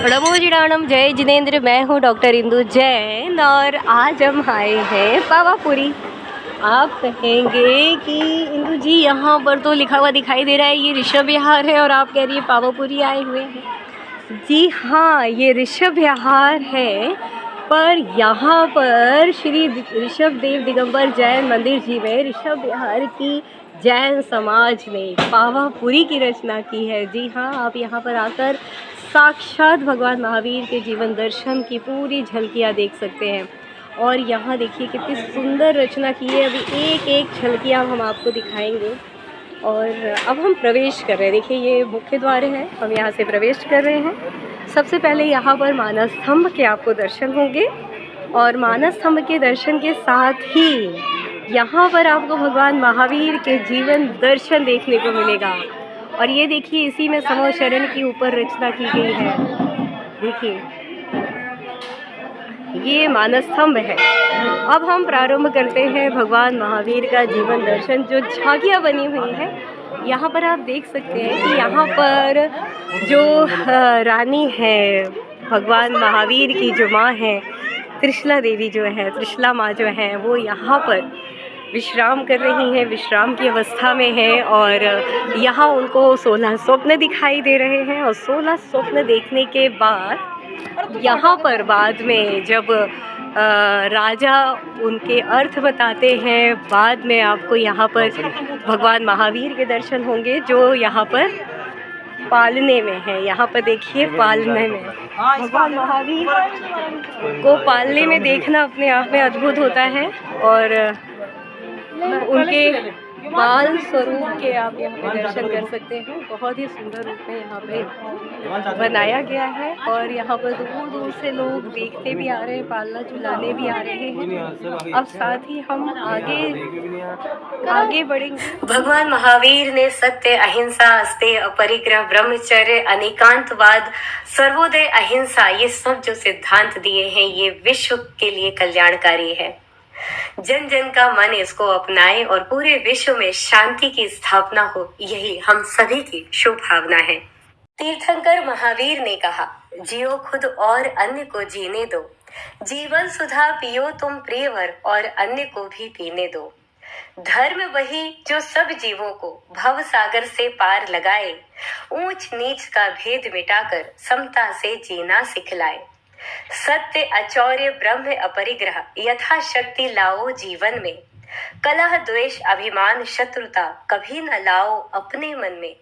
नमो जय जिनेंद्र। मैं हूँ डॉक्टर इंदु जैन और आज हम आए हैं पावापुरी। आप कहेंगे कि इंदु जी यहाँ पर तो लिखा हुआ दिखाई दे रहा है ये ऋषभ विहार है और आप कह रही है पावापुरी आए हुए हैं। जी हाँ, ये ऋषभ विहार है, पर यहाँ पर श्री ऋषभ देव दिगंबर जैन मंदिर जी में ऋषभ विहार की जैन समाज ने पावापुरी की रचना की है। जी हाँ, आप यहाँ पर आकर साक्षात भगवान महावीर के जीवन दर्शन की पूरी झलकियाँ देख सकते हैं। और यहाँ देखिए कितनी सुंदर रचना की है। अभी एक एक झलकियाँ हम आपको दिखाएंगे। और अब हम प्रवेश कर रहे हैं। देखिए ये मुख्य द्वार है, हम यहाँ से प्रवेश कर रहे हैं। सबसे पहले यहाँ पर मानस स्तंभ के आपको दर्शन होंगे और मानस स्तंभ के दर्शन के साथ ही यहाँ पर आपको भगवान महावीर के जीवन दर्शन देखने को मिलेगा। और ये देखिए इसी में समो शरण की ऊपर रचना की गई है। देखिए ये मानस स्तंभ है। अब हम प्रारंभ करते हैं भगवान महावीर का जीवन दर्शन। जो झांकियाँ बनी हुई हैं यहाँ पर आप देख सकते हैं कि यहाँ पर जो रानी है भगवान महावीर की, जो माँ है त्रिशला देवी, जो है त्रिशला माँ जो है, वो यहाँ पर विश्राम कर रही हैं, विश्राम की अवस्था में है। और यहाँ उनको 16 स्वप्न दिखाई दे रहे हैं। और 16 स्वप्न देखने के बाद यहाँ पर बाद में जब राजा उनके अर्थ बताते हैं, बाद में आपको यहाँ पर भगवान महावीर के दर्शन होंगे जो यहाँ पर पालने में है। यहाँ पर देखिए पालने में भगवान महावीर को पालने में देखना अपने आप में अद्भुत होता है। और उनके बाल स्वरूप के आप यहाँ पे दर्शन कर सकते हैं। बहुत ही सुंदर रूप में यहाँ पे बनाया गया है। और यहाँ पर दूर दूर से लोग देखते भी आ रहे हैं, पालना झुलाने भी आ रहे हैं। अब साथ ही हम आगे बढ़ेंगे। भगवान महावीर ने सत्य, अहिंसा, अस्तेय, अपरिग्रह, ब्रह्मचर्य, अनेकांतवाद, सर्वोदय, अहिंसा, ये सब जो सिद्धांत दिए हैं ये विश्व के लिए कल्याणकारी है। जन जन का मन इसको अपनाए और पूरे विश्व में शांति की स्थापना हो, यही हम सभी की शुभ भावना है। तीर्थंकर महावीर ने कहा, जियो खुद और अन्य को जीने दो, जीवन सुधा पियो तुम प्रियवर और अन्य को भी पीने दो। धर्म वही जो सब जीवों को भव सागर से पार लगाए, ऊंच नीच का भेद मिटाकर समता से जीना सिखलाए। सत्य, अचौर्य, ब्रह्म, अपरिग्रह यथाशक्ति लाओ जीवन में। कलह, द्वेष, अभिमान, शत्रुता कभी न लाओ अपने मन में।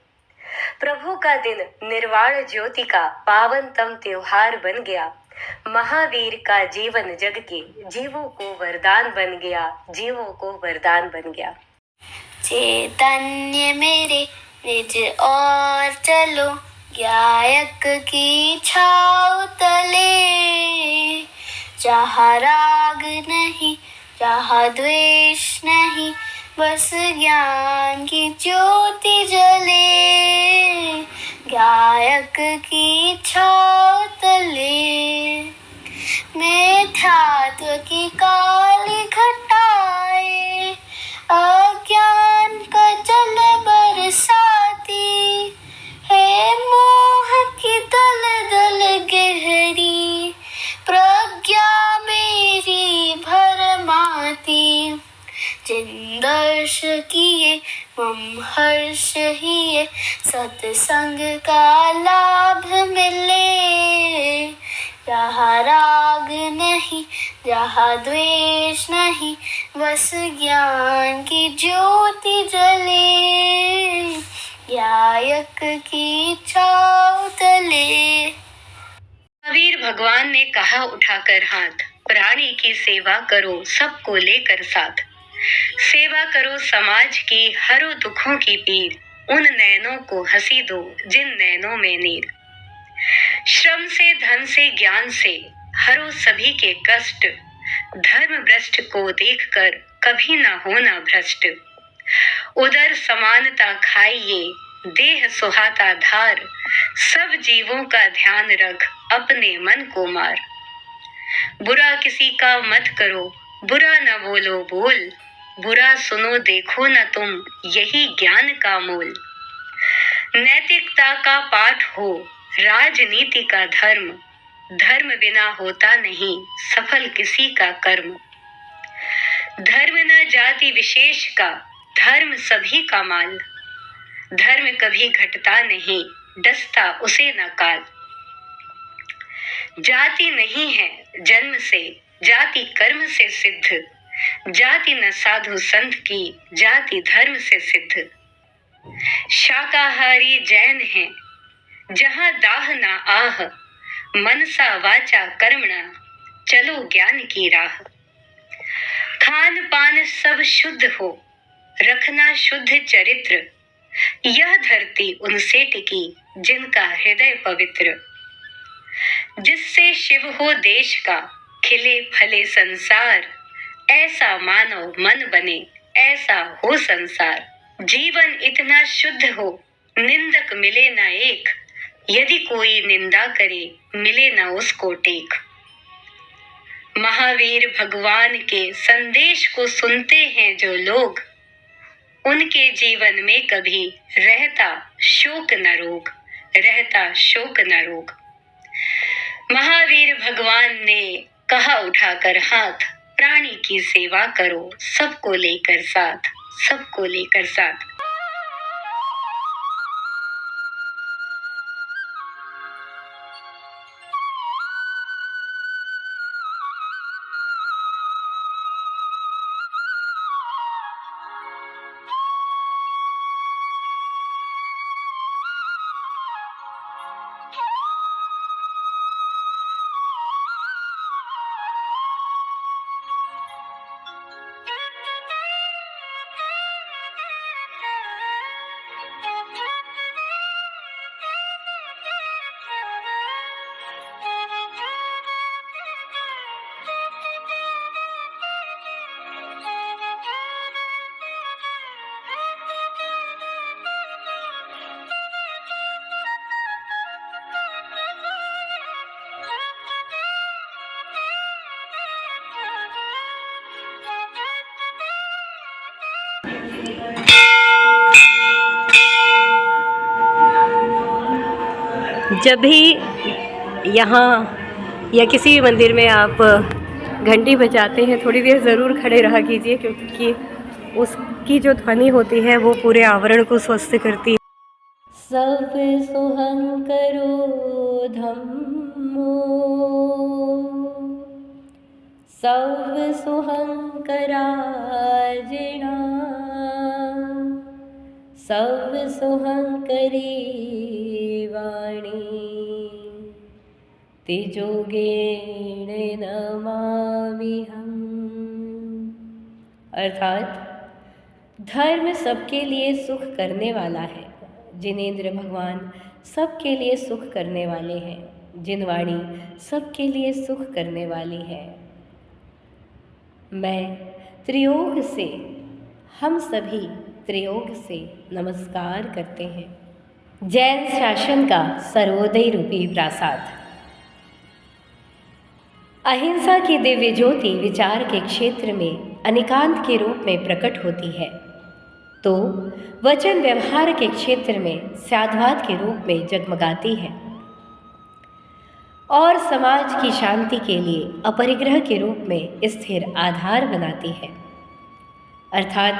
प्रभु का दिन निर्वाण ज्योति का पावनतम त्योहार बन गया। महावीर का जीवन जग के जीवों को वरदान बन गया, जीवों को वरदान बन गया। चैतन्य मेरे निज और चलो, गायक की छाव तले। जहाँ राग नहीं, जहाँ द्वेष नहीं, बस ज्ञान की ज्योति जले। गायक की छाव तले में ध्यात्व की काली घटाए, अज्ञान का जल बरसाती है। मोह की दल दल गहरी, प्रज्ञा मेरी भरमाती। जिन दर्श किए मम हर्ष हिए, सत्संग का लाभ मिले। जहाँ राग नहीं, जहाँ द्वेष नहीं, बस ज्ञान की ज्योति जले। गायक की छाव तले। महावीर भगवान ने कहा उठाकर हाथ, प्राणी की सेवा करो सबको लेकर साथ। सेवा करो समाज की, हरो दुखों की पीर, उन नैनों को हंसी दो जिन नैनों में नीर। श्रम से, धन से, ज्ञान से हरो सभी के कष्ट, धर्म भ्रष्ट को देखकर कभी ना होना भ्रष्ट। उदर समानता खाइए, देह सुहाता धार, सब जीवों का ध्यान रख, अपने मन को मार। बुरा किसी का मत करो, बुरा न बोलो बोल, बुरा सुनो देखो न तुम, यही ज्ञान का मोल। नैतिकता का पाठ हो, राजनीति का धर्म, धर्म बिना होता नहीं सफल किसी का कर्म। धर्म न जाति विशेष का, धर्म सभी का माल। धर्म कभी घटता नहीं, डसता उसे न काल। जाति नहीं है जन्म से, जाति कर्म से सिद्ध। जाति न साधु संत की, जाति धर्म से सिद्ध। शाकाहारी जैन है जहां दाह ना आह। मनसा वाचा कर्मणा, चलो ज्ञान की राह। खान पान सब शुद्ध हो, रखना शुद्ध चरित्र। यह धरती उनसे टिकी जिनका हृदय पवित्र। जिससे शिव हो देश का, खिले फले संसार। ऐसा मानव मन बने, ऐसा हो संसार। जीवन इतना शुद्ध हो, निंदक मिले न एक। यदि कोई निंदा करे, मिले न उसको टेक। महावीर भगवान के संदेश को सुनते हैं जो लोग, उनके जीवन में कभी रहता शोक न रोग, रहता शोक न रोग। महावीर भगवान ने कहा उठाकर हाथ, प्राणी की सेवा करो, सबको लेकर साथ, सबको लेकर साथ। जब भी यहाँ या किसी भी मंदिर में आप घंटी बजाते हैं, थोड़ी देर ज़रूर खड़े रहा कीजिए, क्योंकि उसकी जो ध्वनि होती है वो पूरे आवरण को स्वस्थ करती है। सब सोहं करो धम्मो, सब सोहं कराजिणा। सब सोहं करी वाणी, तिजोगेण नमामि हम। अर्थात धर्म सबके लिए सुख करने वाला है। जिनेंद्र भगवान सबके लिए सुख करने वाले हैं। जिनवाणी सबके लिए सुख करने वाली है। मैं त्रियोग से, हम सभी त्रियोग से नमस्कार करते हैं। जैन शासन का सर्वोदय रूपी प्रासाद। अहिंसा की दिव्य ज्योति विचार के क्षेत्र में अनिकांत के रूप में प्रकट होती है, तो वचन व्यवहार के क्षेत्र में साधवाद के रूप में जगमगाती है और समाज की शांति के लिए अपरिग्रह के रूप में स्थिर आधार बनाती है। अर्थात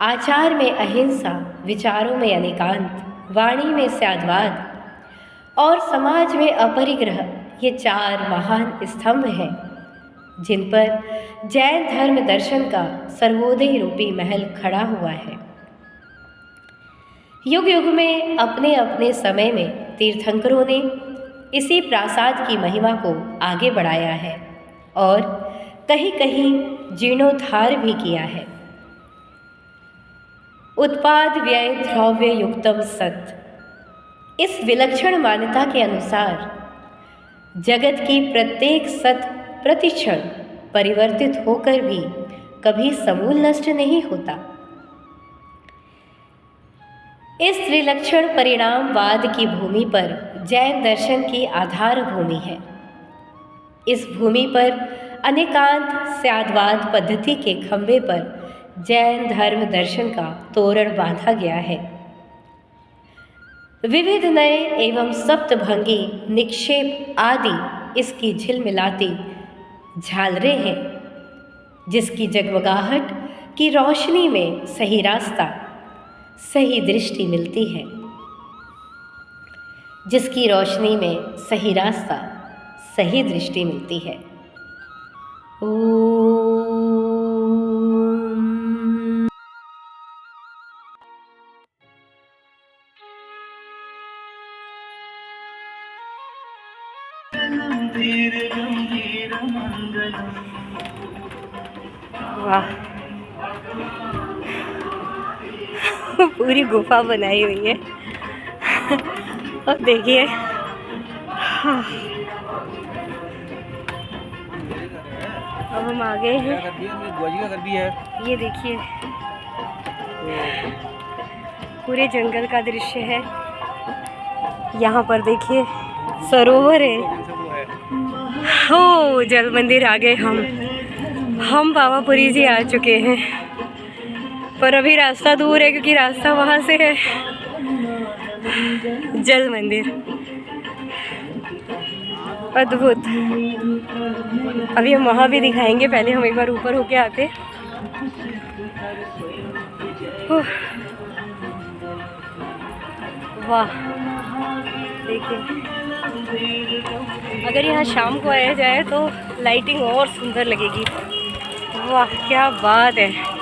आचार में अहिंसा, विचारों में अनिकांत, वाणी में साधवाद और समाज में अपरिग्रह, ये चार महान स्तंभ हैं जिन पर जैन धर्म दर्शन का सर्वोदय रूपी महल खड़ा हुआ है। युग युग में अपने अपने समय में तीर्थंकरों ने इसी प्रासाद की महिमा को आगे बढ़ाया है और कहीं कहीं जीर्णोद्धार भी किया है। उत्पाद व्यय द्रव्य युक्तम सत्, इस विलक्षण मान्यता के अनुसार जगत की प्रत्येक सत प्रतिक्षण परिवर्तित होकर भी कभी समूल नष्ट नहीं होता। इस त्रिलक्षण परिणामवाद की भूमि पर जैन दर्शन की आधार भूमि है। इस भूमि पर अनेकांत साधवाद पद्धति के खंभे पर जैन धर्म दर्शन का तोरण बांधा गया है। विविध नए एवं सप्तभंगी निक्षेप आदि इसकी झिलमिलाती झालरें हैं, जिसकी जगमगाहट की रोशनी में सही रास्ता, सही दृष्टि मिलती है, जिसकी रोशनी में सही रास्ता, सही दृष्टि मिलती है। ओम। वाह, पूरी गुफा बनाई हुई है। अब देखिए, हाँ, अब हम आ गए हैं। ये देखिए, पूरे जंगल का दृश्य है। यहाँ पर देखिए सरोवर है। हो, जल मंदिर आ गए हम पावापुरी जी आ चुके हैं, पर अभी रास्ता दूर है क्योंकि रास्ता वहाँ से है जल मंदिर। अद्भुत। अभी हम वहाँ भी दिखाएंगे, पहले हम एक बार ऊपर होके आते। वाह, देखिए, अगर यहाँ शाम को आया जाए तो लाइटिंग और सुंदर लगेगी। वाह, क्या बात है।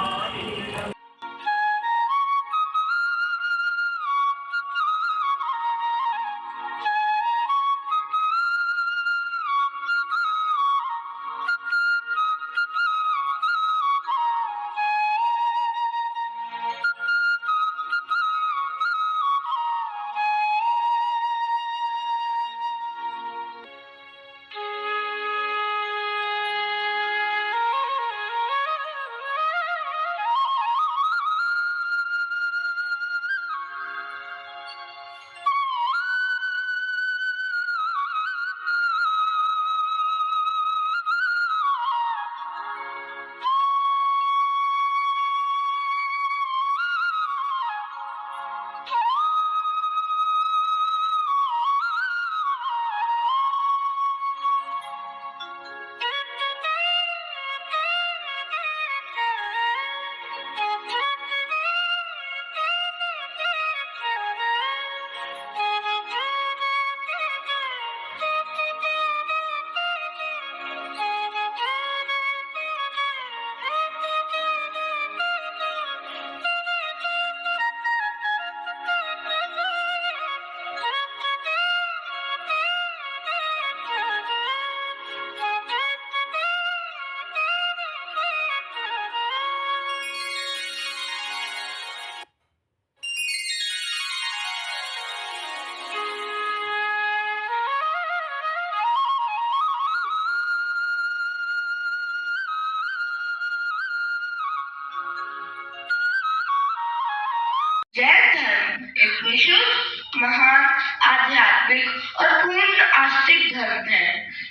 जैन धर्म एक विशुद्ध, महान, आध्यात्मिक और पूर्ण आस्तिक धर्म है।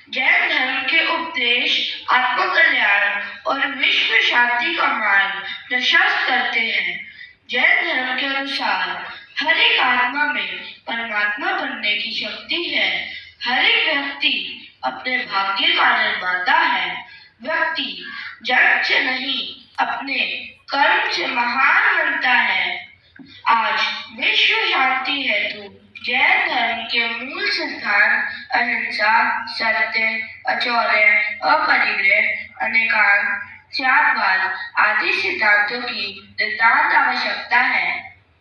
जैन धर्म के उपदेश आत्मकल्याण और विश्व शांति का मार्ग प्रशस्त करते हैं। जैन धर्म के अनुसार हर एक आत्मा में परमात्मा बनने की शक्ति है। हर एक व्यक्ति अपने भाग्य का निर्माता है। व्यक्ति जन्म से नहीं, अपने कर्म से महान बनता है। आज विश्व शांति हेतु जैन धर्म के मूल सिद्धांत अहिंसा, सत्य, अचौर्य, अपरिग्रह, अनेकांत, त्यागवाद आदि सिद्धांतों की नितांत आवश्यकता है।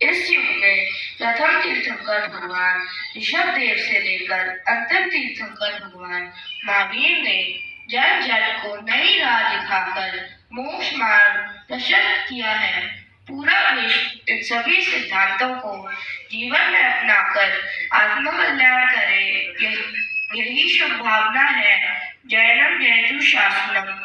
इस युग में प्रथम तीर्थंकर भगवान ऋषभ देव से लेकर अंतिम तीर्थंकर भगवान महावीर ने जन जन को नई राह दिखाकर मोक्ष मार्ग प्रशस्त किया है। पूरा विश्व इन सभी सिद्धांतों को जीवन में अपनाकर आत्मकल्याण करे, यही शुभ भावना है। जैनम जयतु शासनम।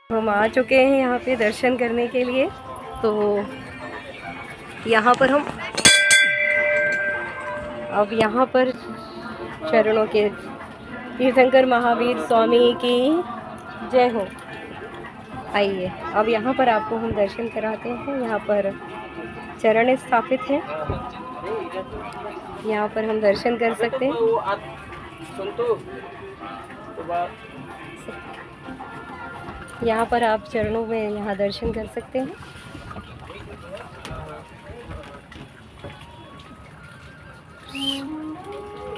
हम आ चुके हैं यहाँ पे दर्शन करने के लिए। तो यहाँ पर हम अब यहाँ पर चरणों के तीर्थंकर महावीर स्वामी की जय हो। आइए अब यहाँ पर आपको हम दर्शन कराते हैं। यहाँ पर चरण स्थापित हैं, यहाँ पर हम दर्शन कर सकते हैं। यहाँ पर आप चरणों में यहाँ दर्शन कर सकते हैं।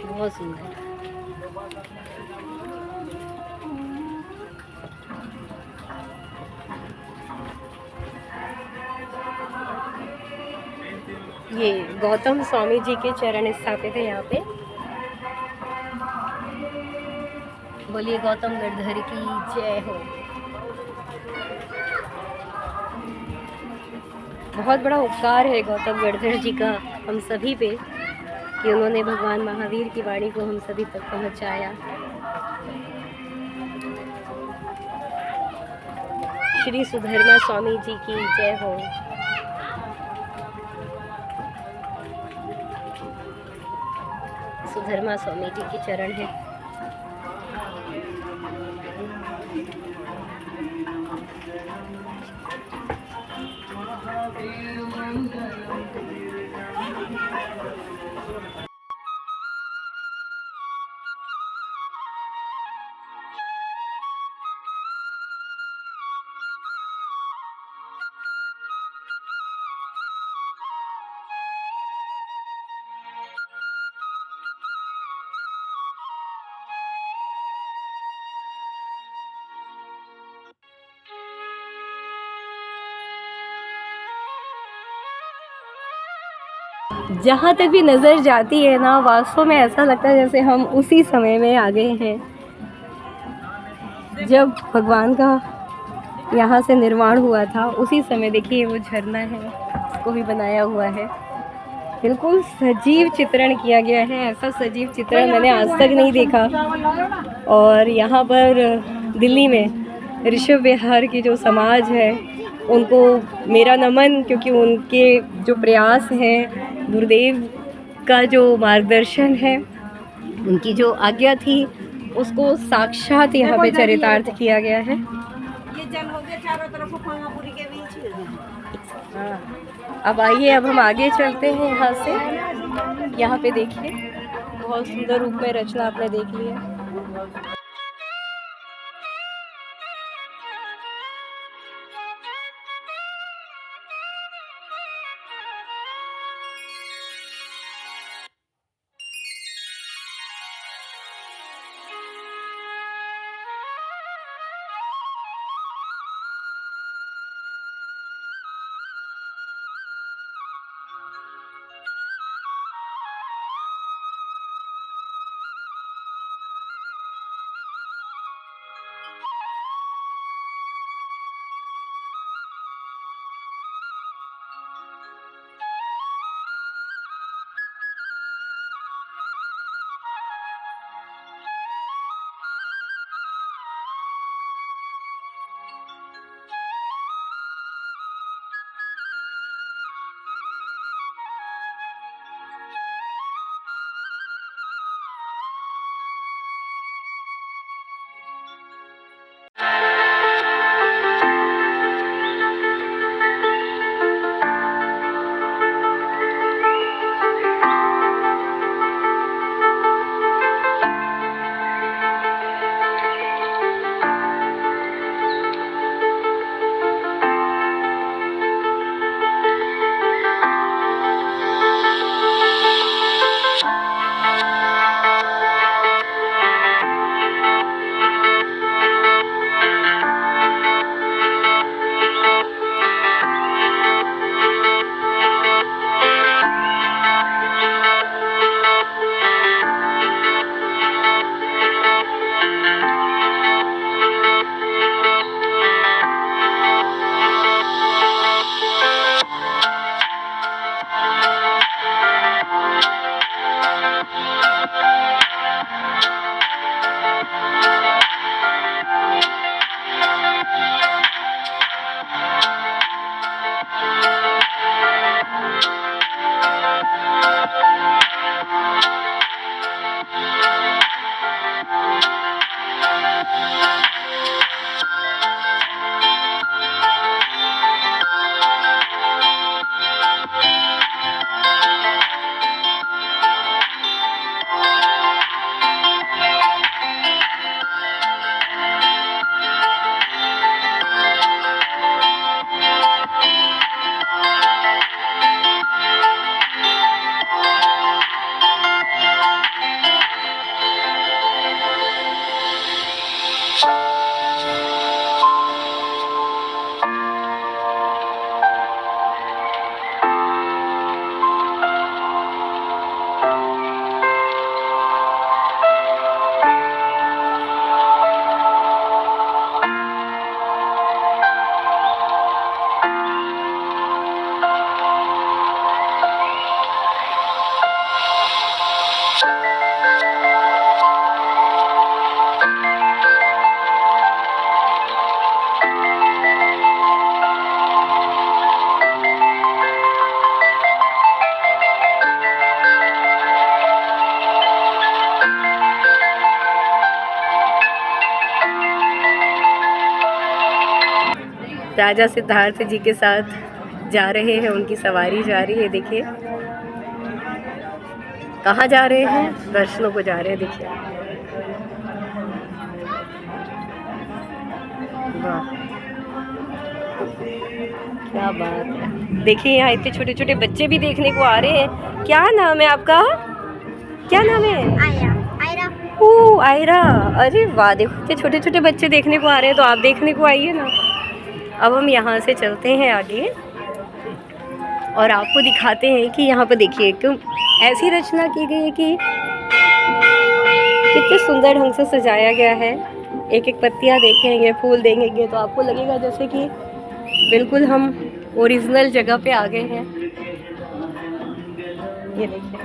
बहुत सुंदर। ये गौतम स्वामी जी के चरण स्थापित है यहाँ पे। बोलिए गौतम गढ़धर की जय हो। बहुत बड़ा उपकार है गौतम गढ़धर जी का हम सभी पे कि उन्होंने भगवान महावीर की वाणी को हम सभी तक पहुंचाया। श्री सुधर्मा स्वामी जी की जय हो। सुधर्मा स्वामी जी के चरण है। जहाँ तक भी नज़र जाती है ना, वास्तव में ऐसा लगता है जैसे हम उसी समय में आ गए हैं जब भगवान का यहाँ से निर्माण हुआ था। उसी समय देखिए वो झरना है, उसको भी बनाया हुआ है। बिल्कुल सजीव चित्रण किया गया है। ऐसा सजीव चित्रण मैंने आज तक नहीं देखा। और यहाँ पर दिल्ली में ऋषभ विहार की जो समाज है उनको मेरा नमन, क्योंकि उनके जो प्रयास हैं, गुरुदेव का जो मार्गदर्शन है, उनकी जो आज्ञा थी, उसको साक्षात यहाँ पे चरितार्थ किया गया है। ये जल हो गया चारों तरफ पूरी के बीच। हाँ, अब आइए अब हम आगे चलते हैं यहाँ से। यहाँ पे देखिए बहुत सुंदर रूप में रचना आपने देख ली है। राजा सिद्धार्थ जी के साथ जा रहे हैं, उनकी सवारी जा रही है। देखिए कहाँ जा रहे हैं, दर्शनों को जा रहे हैं। देखिए वाह क्या बात है। देखिए यहाँ इतने छोटे छोटे बच्चे भी देखने को आ रहे हैं। क्या नाम है आपका, क्या नाम है? आयरा। आयरा। ओह आयरा, अरे वाह, देखो इतने छोटे छोटे बच्चे देखने को आ रहे हैं, तो आप देखने को आइए ना। अब हम यहाँ से चलते हैं आगे और आपको दिखाते हैं कि यहाँ पर देखिए क्यों ऐसी रचना की गई है कि कितने सुंदर ढंग से सजाया गया है। एक एक पत्तियाँ देखेंगे, फूल देखेंगे तो आपको लगेगा जैसे कि बिल्कुल हम ओरिजिनल जगह पे आ गए हैं। ये देखिए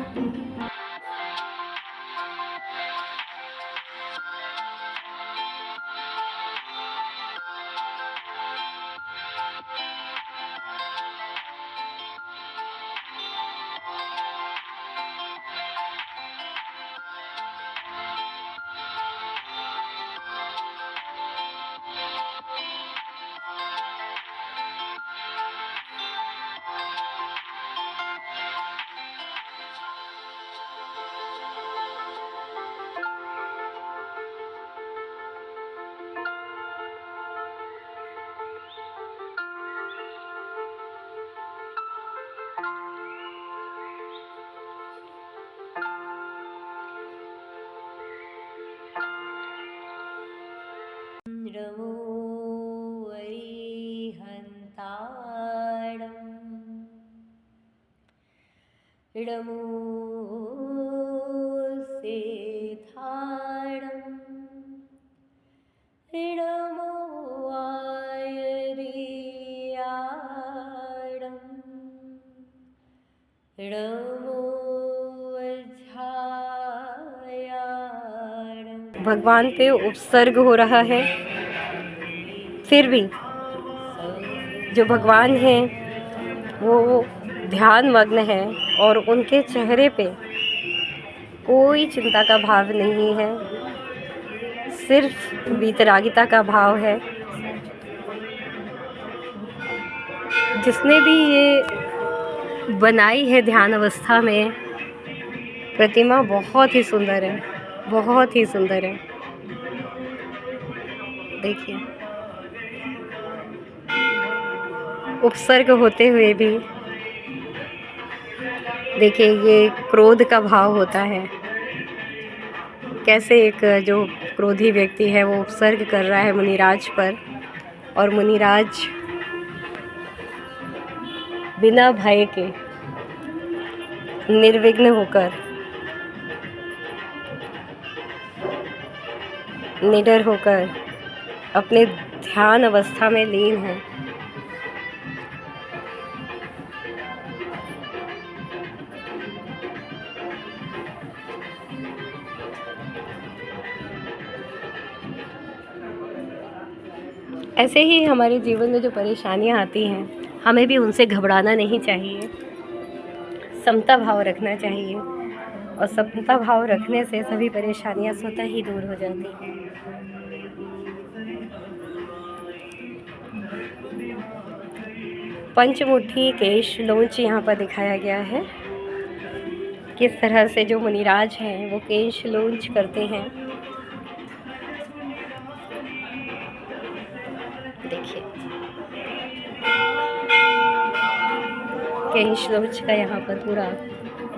नमो अरिहन्ताणं नमो सेथाणं नमो आयरियाणं नमो वज्झायाणं। भगवान पे उपसर्ग हो रहा है, फिर भी जो भगवान हैं वो ध्यान मग्न है और उनके चेहरे पे कोई चिंता का भाव नहीं है, सिर्फ वीतरागिता का भाव है। जिसने भी ये बनाई है ध्यान अवस्था में प्रतिमा, बहुत ही सुंदर है, बहुत ही सुंदर है। देखिए उपसर्ग होते हुए भी देखिए ये क्रोध का भाव होता है। कैसे एक जो क्रोधी व्यक्ति है वो उपसर्ग कर रहा है मुनिराज पर, और मुनिराज बिना भय के निर्विघ्न होकर, निडर होकर अपने ध्यान अवस्था में लीन है। ऐसे ही हमारे जीवन में जो परेशानियां आती हैं, हमें भी उनसे घबराना नहीं चाहिए, समता भाव रखना चाहिए, और समता भाव रखने से सभी परेशानियां स्वतः ही दूर हो जाती हैं। पंचमुट्ठी केश लोंच यहाँ पर दिखाया गया है, किस तरह से जो मुनिराज हैं वो केश लोंच करते हैं। देखिए केश लोंच का यहाँ पर पूरा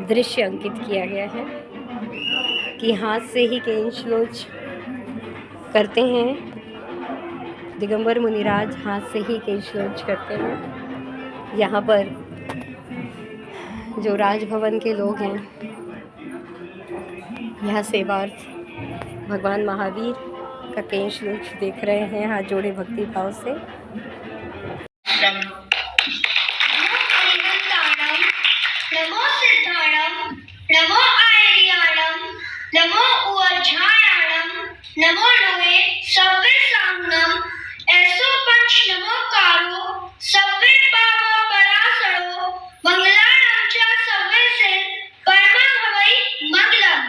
दृश्य अंकित किया गया है कि हाथ से ही केश लोंच करते हैं। दिगंबर मुनिराज हाथ से ही केश लोंच करते हैं। यहाँ पर जो राजभवन के लोग हैं, यह सेवार्थ भगवान महावीर का केश लोंच देख रहे हैं हाथ जोड़े भक्ति भाव से। नमो सिद्धाणं नमो आयर्याणं ध्यायाणम नमो लोए सव्वे सांगनम ऐसो पंच नमोकारो सव्वे पावो परासरो मंगलानाम च सव्वे से परमं भवै मंगलम।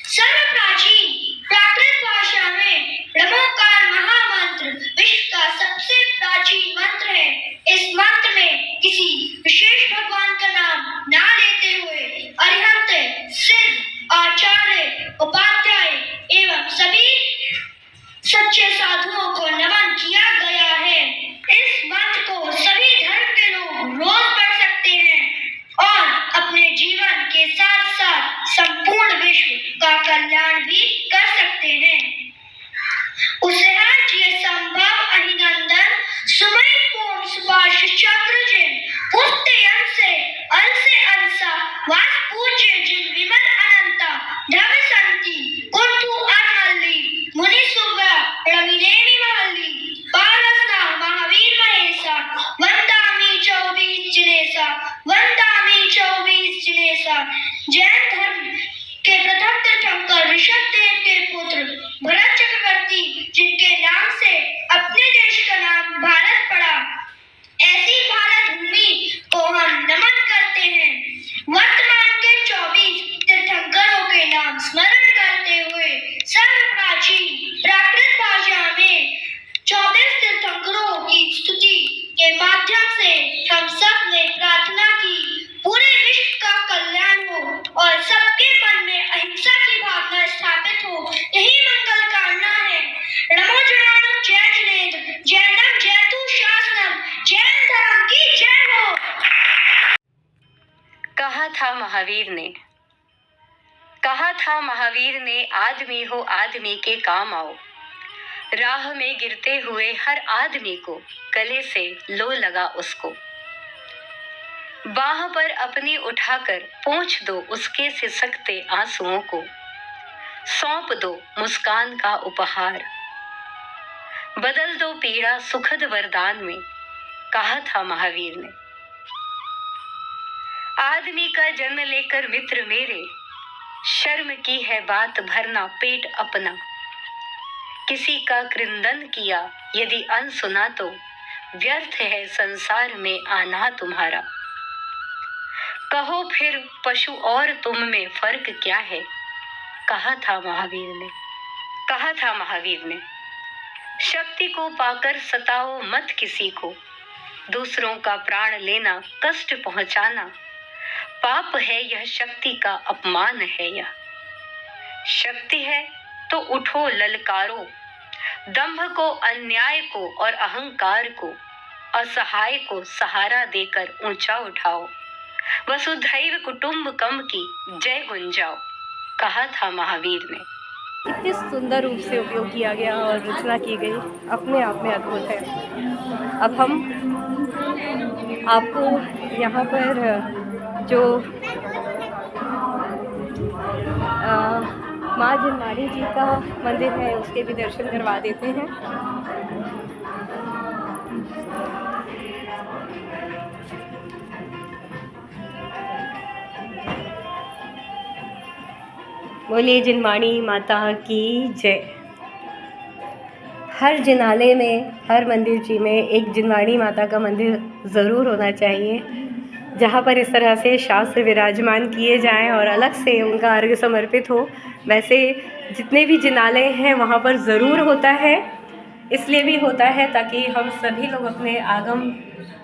सर्वप्राचीन प्राकृत भाषा में नमोकार महामंत्र विश्व का सबसे प्राचीन मंत्र है। इस मंत्र में किसी विशेष भगवान का नाम ना लेते हुए अरिहंत, सिद्ध, आचार्य, उपाध्याय एवं सभी सच्चे साधुओं को नमन किया गया है। इस मंत्र को सभी धर्म के लोग रोज पढ़ सकते हैं और अपने जीवन के साथ साथ संपूर्ण विश्व का कल्याण भी कर सकते हैं। उसहर्य संभव अभिनंदन सुमय पूर्ण सुभाष चंद्र जिन पुष्ट यम से अंसा वास पूज्य जिन विमल अनंता धव संति कुंतु अनमल्ली मुनि सुव्या रविनेमि महल्ली पारसना महावीर महेशा वंदामी 24 जिनेसा जैन धर्म के प्रथम तीर्थंकर ऋषभ देव के पुत्र भरत चक्रवर्ती जिनके नाम से अपने देश का नाम भारत पड़ा, ऐसी भारत भूमि को हम नमन करते हैं। वर्तमान के 24 तीर्थंकरों के नाम स्मरण करते हुए सर्वप्राचीन प्राकृत भाषा में 24 तीर्थंकरों की स्तुति के माध्यम से हम सब ने प्रार्थना की पूरे विश्व का कल्याण हो और सबके मन में अहिंसा की भावना स्थापित हो, यही मंगल कामना है। नमो जनानम जय जिनेंद्र जैनम जयतु शासनम जैन धर्म की जय हो। कहा था महावीर ने आदमी हो आदमी के काम आओ। राह में गिरते हुए हर आदमी को गले से लो लगा उसको। बाह पर अपनी उठाकर पोंछ दो उसके सिसकते आंसुओं को। सौंप दो मुस्कान का उपहार, बदल दो पीड़ा सुखद वरदान में, कहा था महावीर ने। आदमी का जन्म लेकर मित्र मेरे, शर्म की है बात भरना पेट अपना। किसी का क्रंदन किया यदि अनसुना तो व्यर्थ है संसार में आना तुम्हारा। कहो फिर पशु और तुम में फर्क क्या है, कहा था महावीर ने। शक्ति को पाकर सताओ मत किसी को, दूसरों का प्राण लेना कष्ट पहुंचाना पाप है, यह शक्ति का अपमान है। यह शक्ति है तो उठो ललकारो, दंभ को अन्याय को और अहंकार को असहाय को सहारा देकर ऊंचा उठाओ। वसुधैव कुटुंबकम की जय गुंजाओ, कहा था महावीर ने। इतने सुंदर रूप से उपयोग किया गया और रचना की गई, अपने आप में अद्भुत है। अब हम आपको यहाँ पर जो माँ जिनवाणी जी का मंदिर है उसके भी दर्शन करवा देते हैं। बोलिए जिनवाणी माता की जय। हर जिनाले में, हर मंदिर जी में एक जिनवाणी माता का मंदिर ज़रूर होना चाहिए, जहाँ पर इस तरह से शास्त्र विराजमान किए जाएं और अलग से उनका अर्घ्य समर्पित हो। वैसे जितने भी जिनालय हैं वहाँ पर ज़रूर होता है, इसलिए भी होता है ताकि हम सभी लोग अपने आगम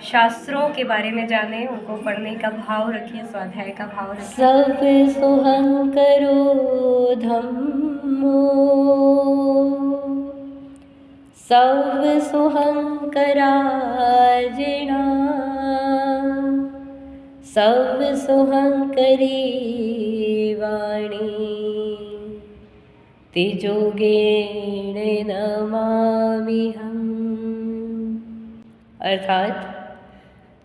शास्त्रों के बारे में जानें, उनको पढ़ने का भाव रखें, स्वाध्याय का भाव रखें। सब सुहंकरो धम्मो सब सुहंकराजिणा सब सुहंकरी वाणी तिजोगेण नमामिहम्। अर्थात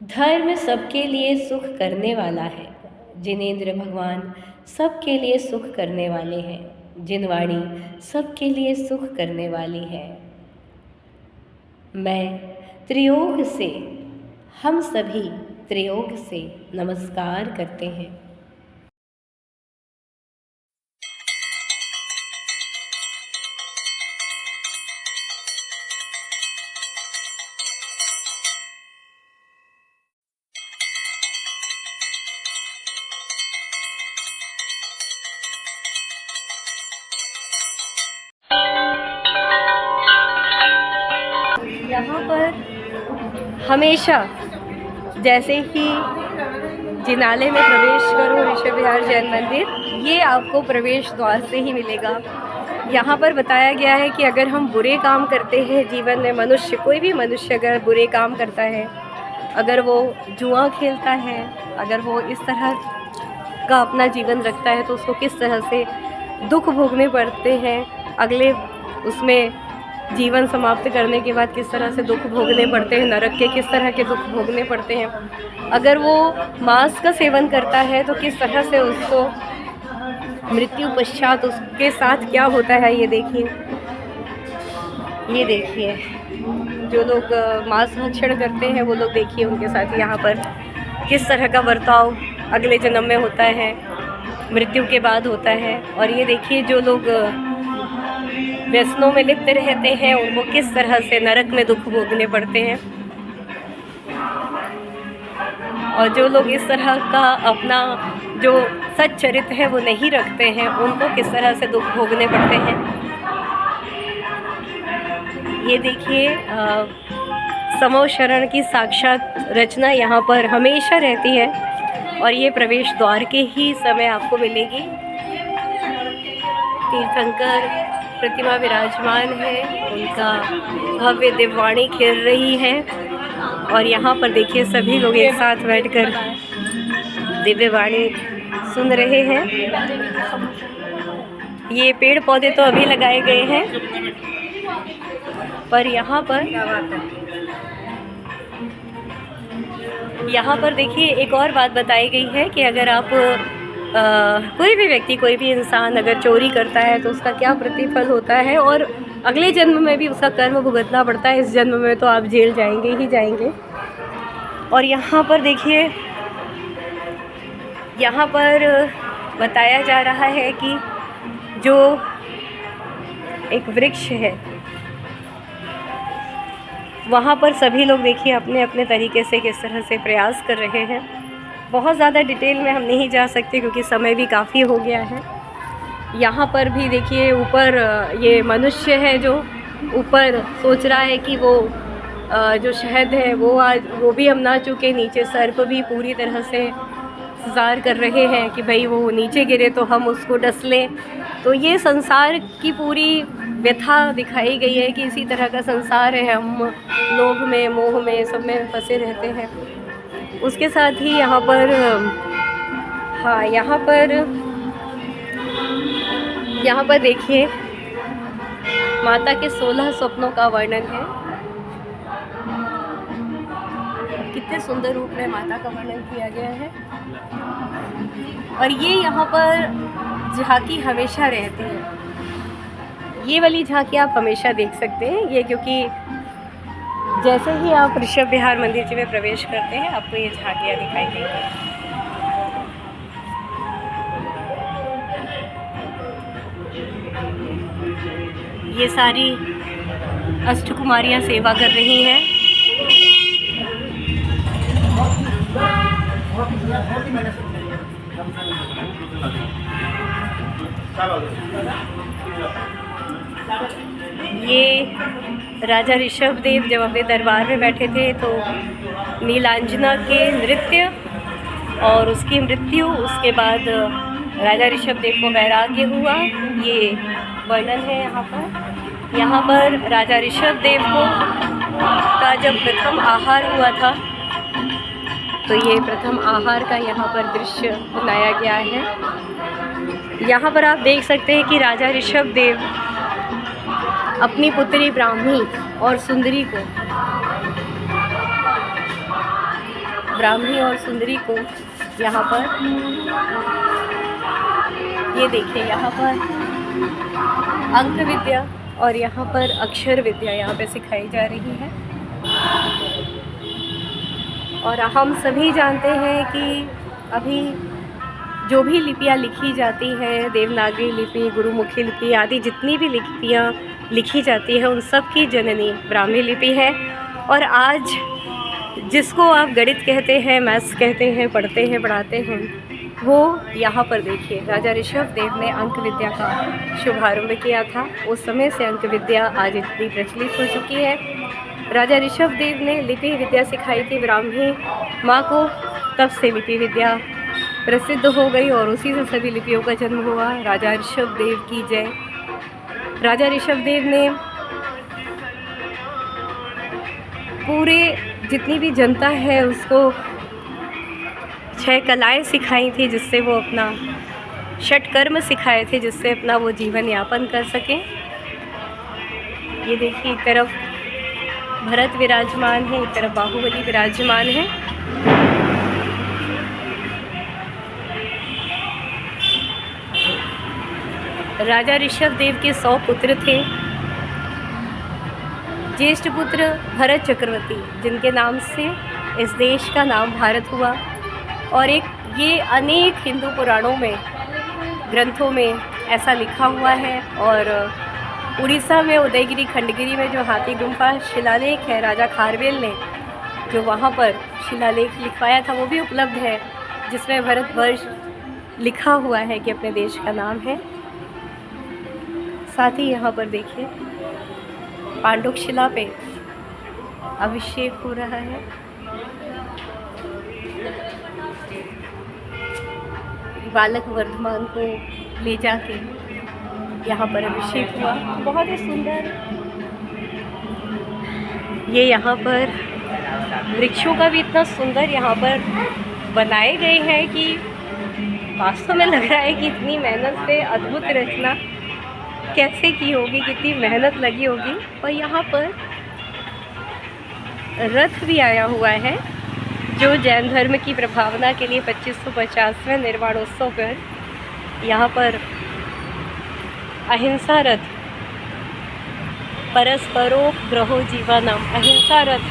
धर्म सबके लिए सुख करने वाला है, जिनेंद्र भगवान सबके लिए सुख करने वाले हैं, जिनवाणी सबके लिए सुख करने वाली है। मैं त्रियोग से, हम सभी त्रियोग से नमस्कार करते हैं। हमेशा जैसे ही जिनाले में प्रवेश करो ऋषभ विहार जैन मंदिर, ये आपको प्रवेश द्वार से ही मिलेगा। यहाँ पर बताया गया है कि अगर हम बुरे काम करते हैं जीवन में, मनुष्य कोई भी मनुष्य अगर बुरे काम करता है, अगर वो जुआ खेलता है, अगर वो इस तरह का अपना जीवन रखता है, तो उसको किस तरह से दुख भोगने पड़ते हैं, अगले उसमें जीवन समाप्त करने के बाद किस तरह से दुख भोगने पड़ते हैं, नरक के किस तरह के दुख भोगने पड़ते हैं। अगर वो मांस का सेवन करता है तो किस तरह से उसको मृत्यु पश्चात उसके साथ क्या होता है। ये देखिए जो लोग मांस भक्षण करते हैं वो लोग देखिए उनके साथ यहाँ पर किस तरह का बर्ताव अगले जन्म में होता है, मृत्यु के बाद होता है। और ये देखिए जो लोग व्यसनों में लिप्त रहते हैं उनको किस तरह से नरक में दुख भोगने पड़ते हैं। और जो लोग इस तरह का अपना जो सच चरित्र है वो नहीं रखते हैं, उनको किस तरह से दुख भोगने पड़ते हैं। ये देखिए समो शरण की साक्षात रचना यहाँ पर हमेशा रहती है और ये प्रवेश द्वार के ही समय आपको मिलेगी। तीर्थंकर प्रतिमा विराजमान है, उनका भव्य दिव्यवाणी खिल रही है और यहाँ पर देखिए सभी लोग एक साथ बैठकर दिव्यवाणी सुन रहे हैं। ये पेड़ पौधे तो अभी लगाए गए हैं, पर यहाँ पर देखिए एक और बात बताई गई है कि अगर आप कोई भी व्यक्ति, कोई भी इंसान अगर चोरी करता है तो उसका क्या प्रतिफल होता है और अगले जन्म में भी उसका कर्म भुगतना पड़ता है। इस जन्म में तो आप जेल जाएंगे ही जाएंगे। और यहाँ पर देखिए, यहाँ पर बताया जा रहा है कि जो एक वृक्ष है वहाँ पर सभी लोग देखिए अपने अपने तरीके से किस तरह से प्रयास कर रहे हैं। बहुत ज़्यादा डिटेल में हम नहीं जा सकते क्योंकि समय भी काफ़ी हो गया है। यहाँ पर भी देखिए ऊपर ये मनुष्य है जो ऊपर सोच रहा है कि वो जो शहद है वो आज वो भी हम ना चुके, नीचे सर्प भी पूरी तरह से इंतज़ार कर रहे हैं कि भाई वो नीचे गिरे तो हम उसको डस लें। तो ये संसार की पूरी व्यथा दिखाई गई है कि इसी तरह का संसार है, हम लोभ में, मोह में, सब में फंसे रहते हैं। उसके साथ ही यहाँ पर यहाँ पर देखिए माता के 16 स्वप्नों का वर्णन है। कितने सुंदर रूप में माता का वर्णन किया गया है। और ये यहाँ पर झांकी हमेशा रहती है। ये वाली झांकी आप हमेशा देख सकते हैं। ये क्योंकि जैसे ही आप ऋषभ विहार मंदिर जी में प्रवेश करते हैं आपको ये झांकियाँ दिखाई देंगी। ये सारी अष्टकुमारियाँ सेवा कर रही हैं। ये राजा ऋषभ देव जब अपने दरबार में बैठे थे तो नीलांजना के नृत्य और उसकी मृत्यु, उसके बाद राजा ऋषभ देव को वैराग्य हुआ, ये वर्णन है यहाँ पर। यहाँ पर राजा ऋषभ देव को का जब प्रथम आहार हुआ था तो ये प्रथम आहार का यहाँ पर दृश्य बनाया गया है। यहाँ पर आप देख सकते हैं कि राजा ऋषभ देव अपनी पुत्री ब्राह्मी और सुंदरी को यहाँ पर ये देखिए, यहाँ पर अंक विद्या और यहाँ पर अक्षर विद्या यहाँ पे सिखाई जा रही है। और हम सभी जानते हैं कि अभी जो भी लिपियाँ लिखी जाती हैं, देवनागरी लिपि, गुरुमुखी लिपि आदि जितनी भी लिपियाँ लिखी जाती है उन सब की जननी ब्राह्मी लिपि है। और आज जिसको आप गणित कहते हैं, मैथ्स कहते हैं, पढ़ते हैं, पढ़ाते हैं, वो यहाँ पर देखिए राजा ऋषभ देव ने अंक विद्या का शुभारंभ किया था। उस समय से अंक विद्या आज इतनी प्रचलित हो चुकी है राजा ऋषभदेव ने लिपि विद्या सिखाई थी ब्राह्मी माँ को, तब से लिपि विद्या प्रसिद्ध हो गई और उसी से सभी लिपियों का जन्म हुआ। राजा ऋषभदेव की जय। राजा ऋषभदेव ने पूरे जितनी भी जनता है उसको 6 कलाएं सिखाई थी, जिससे वो अपना षटकर्म सिखाए थे, जिससे अपना वो जीवन यापन कर सके। ये देखिए, एक तरफ भरत विराजमान है, एक तरफ बाहुबली विराजमान है। राजा ऋषभदेव के 100 पुत्र थे। ज्येष्ठ पुत्र भरत चक्रवर्ती, जिनके नाम से इस देश का नाम भारत हुआ। और ये अनेक हिंदू पुराणों में, ग्रंथों में ऐसा लिखा हुआ है। और उड़ीसा में उदयगिरी खंडगिरी में जो हाथी गुम्फा शिलालेख है, राजा खारवेल ने जो वहाँ पर शिलालेख लिखवाया था, वो भी उपलब्ध है, जिसमें भरतवर्ष लिखा हुआ है कि अपने देश का नाम है। साथ ही यहाँ पर देखिए पांडुक शिला पे अभिषेक हो रहा है। बालक वर्धमान को ले जाके यहाँ पर अभिषेक हुआ, बहुत ही सुंदर। ये यहाँ पर वृक्षों का भी इतना सुंदर यहाँ पर बनाए गए हैं कि वास्तव में लग रहा है कि इतनी मेहनत से अद्भुत रचना कैसे की होगी, कितनी मेहनत लगी होगी। और यहाँ पर रथ भी आया हुआ है, जो जैन धर्म की प्रभावना के लिए 2550वें निर्वाणोत्सव पर यहाँ पर अहिंसा रथ, परस्परो ग्रहो जीवनम, अहिंसा रथ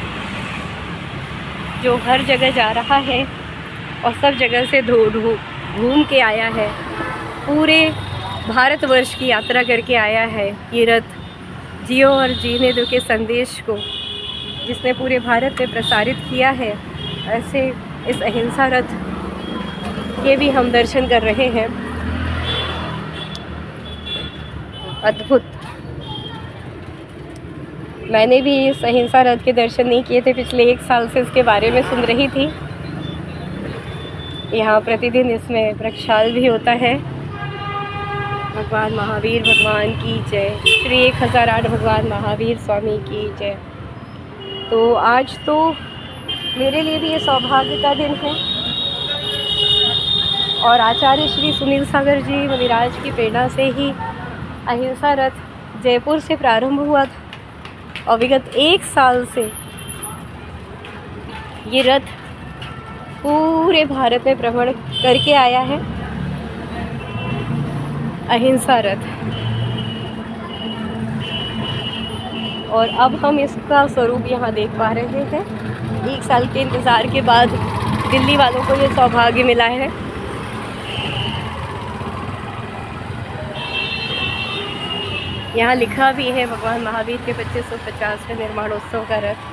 जो हर जगह जा रहा है और सब जगह से घूम के आया है, पूरे भारतवर्ष की यात्रा करके आया है। ये रथ जियो और जीने दो के संदेश को जिसने पूरे भारत में प्रसारित किया है, ऐसे इस अहिंसा रथ के भी हम दर्शन कर रहे हैं। अद्भुत। मैंने भी इस अहिंसा रथ के दर्शन नहीं किए थे, पिछले 1 साल से इसके बारे में सुन रही थी। यहाँ प्रतिदिन इसमें प्रक्षाल भी होता है। भगवान महावीर भगवान की जय। श्री 1008 भगवान महावीर स्वामी की जय। तो आज तो मेरे लिए भी ये सौभाग्य का दिन है और आचार्य श्री सुनील सागर जी मुनिराज की प्रेरणा से ही अहिंसा रथ जयपुर से प्रारंभ हुआ था और विगत 1 साल से ये रथ पूरे भारत में भ्रमण करके आया है। अहिंसा रथ, और अब हम इसका स्वरूप यहाँ देख पा रहे हैं। 1 साल के इंतज़ार के बाद दिल्ली वालों को ये सौभाग्य मिला है। यहाँ लिखा भी है भगवान महावीर के 2550वें निर्माणोत्सव का रथ,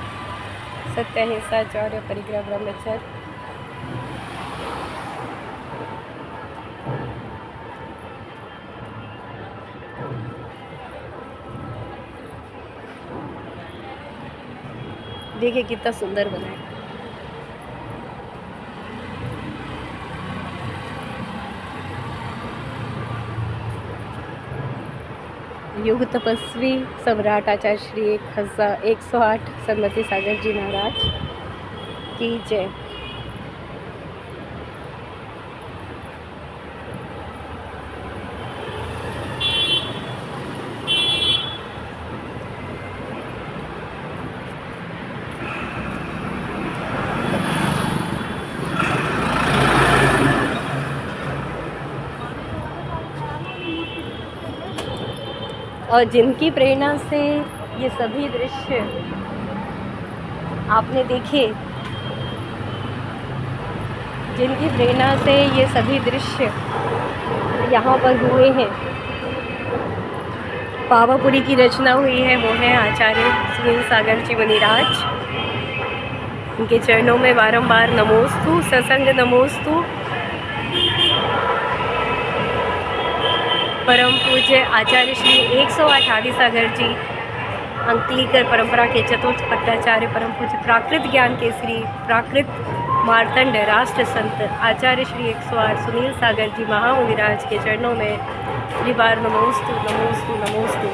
सत्य अहिंसा चौर्य परिग्रह ब्रह्मचर्य। देखिए कितना सुंदर बना है। युग तपस्वी सम्राट आचार्य श्री 108 सन्मति सागर जी महाराज की जय। और जिनकी प्रेरणा से ये सभी दृश्य आपने देखे, जिनकी प्रेरणा से ये सभी दृश्य यहाँ पर हुए हैं, पावापुरी की रचना हुई है, वो है आचार्य सुनील सागर जी मुनिराज। उनके चरणों में बारंबार नमोस्तु, सत्संग नमोस्तु। परम पूज्य आचार्य श्री 108 आदि सागर जी अंकलीकर परंपरा के चतुर्थ पट्टाचार्य परम पूज्य प्राकृत ज्ञान केसरी प्राकृत मार्तंड राष्ट्र संत आचार्य श्री 108 सुनील सागर जी महामुनिराज के चरणों में श्री बार नमोस्तु नमोस्तु नमोस्तु।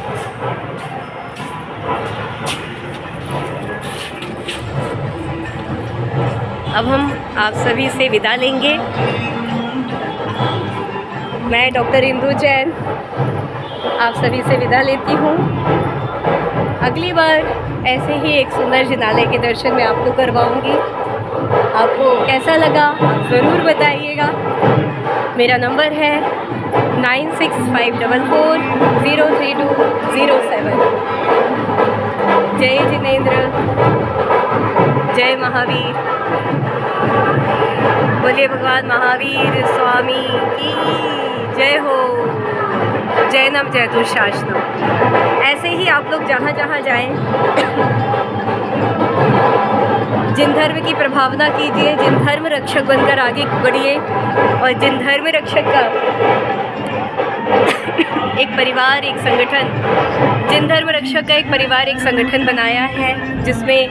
अब हम आप सभी से विदा लेंगे। मैं डॉक्टर इंदु जैन आप सभी से विदा लेती हूँ। अगली बार ऐसे ही एक सुंदर जिनालय के दर्शन मैं आपको करवाऊँगी। आपको कैसा लगा ज़रूर बताइएगा। मेरा नंबर है 9654403207। जय जिनेंद्र, जय महावीर। बोलिए भगवान महावीर स्वामी की जय हो। जैनम जय दुशासनम। ऐसे ही आप लोग जहाँ जहाँ जाएं जिन धर्म की प्रभावना कीजिए, जिन धर्म रक्षक बनकर आगे बढ़िए और जिन धर्म रक्षक का एक परिवार, एक संगठन, जिन धर्म रक्षक का एक परिवार, एक संगठन बनाया है जिसमें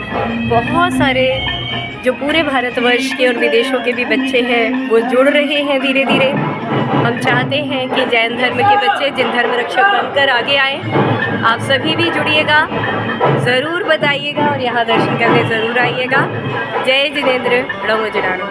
बहुत सारे जो पूरे भारतवर्ष के और विदेशों के भी बच्चे हैं वो जुड़ रहे हैं धीरे धीरे। हम चाहते हैं कि जैन धर्म के बच्चे जिन धर्म रक्षक बनकर आगे आए। आप सभी भी जुड़िएगा, ज़रूर बताइएगा और यहाँ दर्शन करने ज़रूर आइएगा। जय जिनेंद्र, रणो जनानो।